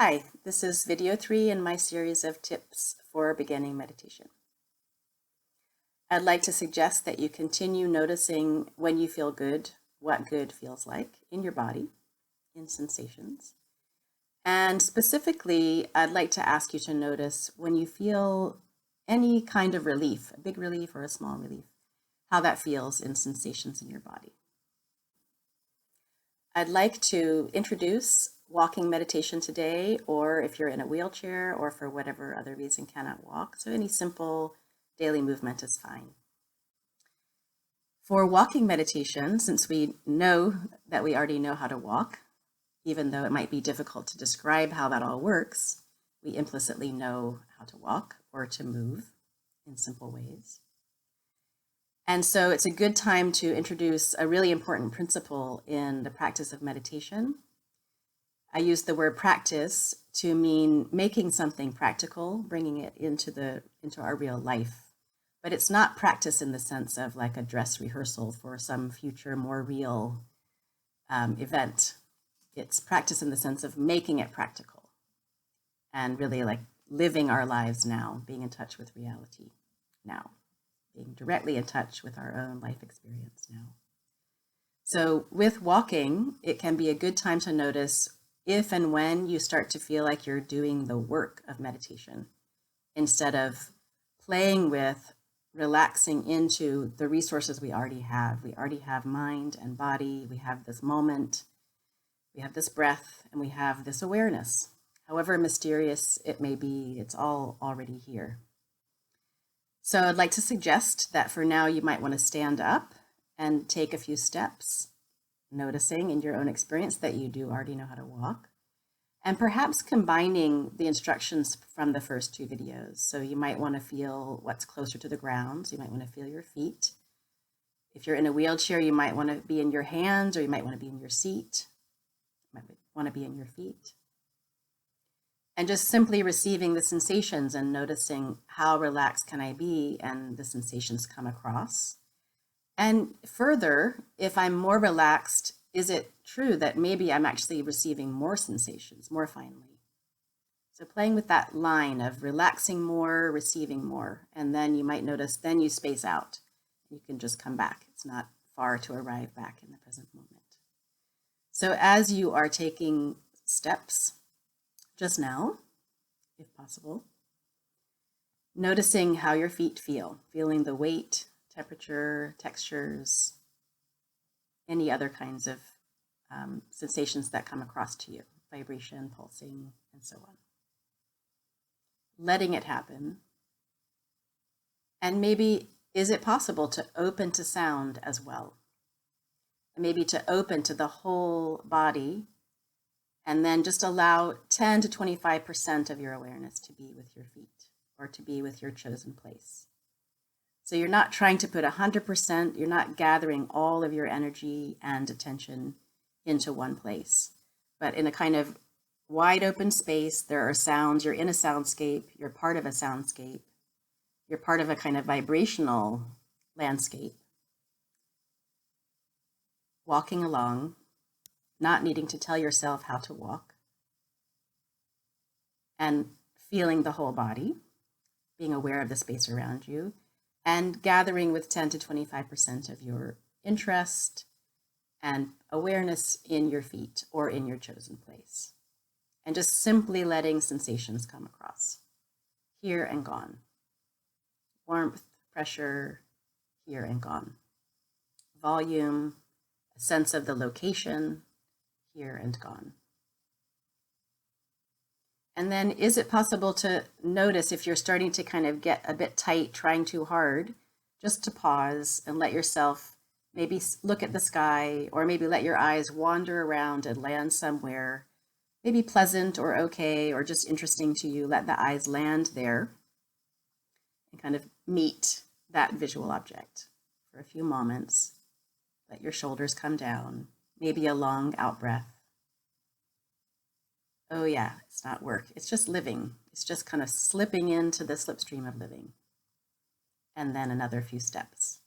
Hi, this is video 3 in my series of tips for beginning meditation. I'd like to suggest that you continue noticing when you feel good, what good feels like in your body, in sensations. And specifically, I'd like to ask you to notice when you feel any kind of relief, a big relief or a small relief, how that feels in sensations in your body. I'd like to introduce walking meditation today, or if you're in a wheelchair or for whatever other reason cannot walk. So any simple daily movement is fine. For walking meditation, since we know that we already know how to walk, even though it might be difficult to describe how that all works, we implicitly know how to walk or to move in simple ways. And so it's a good time to introduce a really important principle in the practice of meditation. I use the word practice to mean making something practical, bringing it into our real life. But it's not practice in the sense of like a dress rehearsal for some future, more real event. It's practice in the sense of making it practical and really like living our lives now, being in touch with reality now, being directly in touch with our own life experience now. So with walking, it can be a good time to notice if and when you start to feel like you're doing the work of meditation instead of playing with relaxing into the resources we already have. We already have mind and body. We have this moment, we have this breath, and we have this awareness. However mysterious it may be, it's all already here. So I'd like to suggest that for now you might want to stand up and take a few steps, noticing in your own experience that you do already know how to walk, and perhaps combining the instructions from the first two videos. So you might want to feel what's closer to the ground. So you might want to feel your feet. If you're in a wheelchair, you might want to be in your hands, or you might want to be in your seat. You might want to be in your feet. And just simply receiving the sensations and noticing how relaxed can I be, and the sensations come across. And further, if I'm more relaxed, is it true that maybe I'm actually receiving more sensations, more finely? So playing with that line of relaxing more, receiving more, and then you might notice, then you space out. You can just come back. It's not far to arrive back in the present moment. So as you are taking steps just now, if possible, noticing how your feet feel, feeling the weight, temperature, textures, any other kinds of sensations that come across to you, vibration, pulsing, and so on. Letting it happen. And maybe, is it possible to open to sound as well? And maybe to open to the whole body, and then just allow 10 to 25% of your awareness to be with your feet or to be with your chosen place. So you're not trying to put 100%, you're not gathering all of your energy and attention into one place, but in a kind of wide open space. There are sounds, you're in a soundscape, you're part of a soundscape, you're part of a kind of vibrational landscape. Walking along, not needing to tell yourself how to walk, and feeling the whole body, being aware of the space around you, and gathering with 10 to 25% of your interest and awareness in your feet or in your chosen place. And just simply letting sensations come across, here and gone. Warmth, pressure, here and gone. Volume, a sense of the location, here and gone. And then is it possible to notice if you're starting to kind of get a bit tight, trying too hard, just to pause and let yourself maybe look at the sky, or maybe let your eyes wander around and land somewhere, maybe pleasant or okay, or just interesting to you. Let the eyes land there and kind of meet that visual object for a few moments. Let your shoulders come down, maybe a long out breath. Oh yeah, it's not work. It's just living. It's just kind of slipping into the slipstream of living. And then another few steps.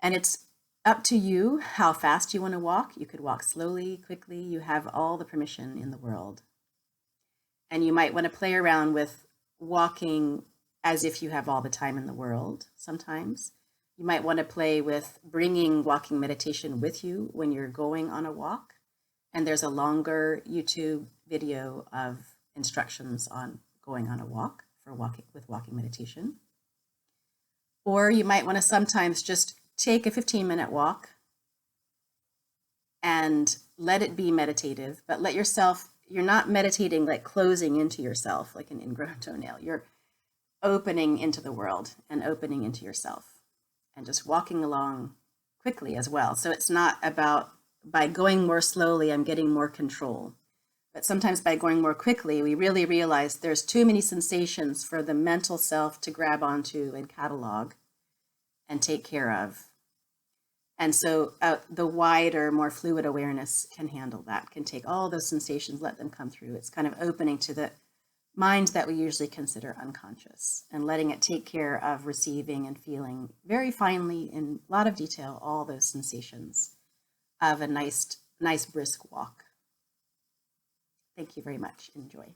And it's up to you how fast you want to walk. You could walk slowly, quickly. You have all the permission in the world. And you might want to play around with walking as if you have all the time in the world sometimes. You might want to play with bringing walking meditation with you when you're going on a walk. And there's a longer YouTube video of instructions on going on a walk for walking meditation. Or you might want to sometimes just take a 15-minute walk and let it be meditative, but let yourself, you're not meditating like closing into yourself like an ingrown toenail. You're opening into the world and opening into yourself and just walking along quickly as well. So it's not about, by going more slowly, I'm getting more control. But sometimes by going more quickly, we really realize there's too many sensations for the mental self to grab onto and catalog and take care of. And so the wider, more fluid awareness can handle that, can take all those sensations, let them come through. It's kind of opening to the mind that we usually consider unconscious and letting it take care of receiving and feeling very finely in a lot of detail all those sensations of a nice brisk walk. Thank you very much. Enjoy.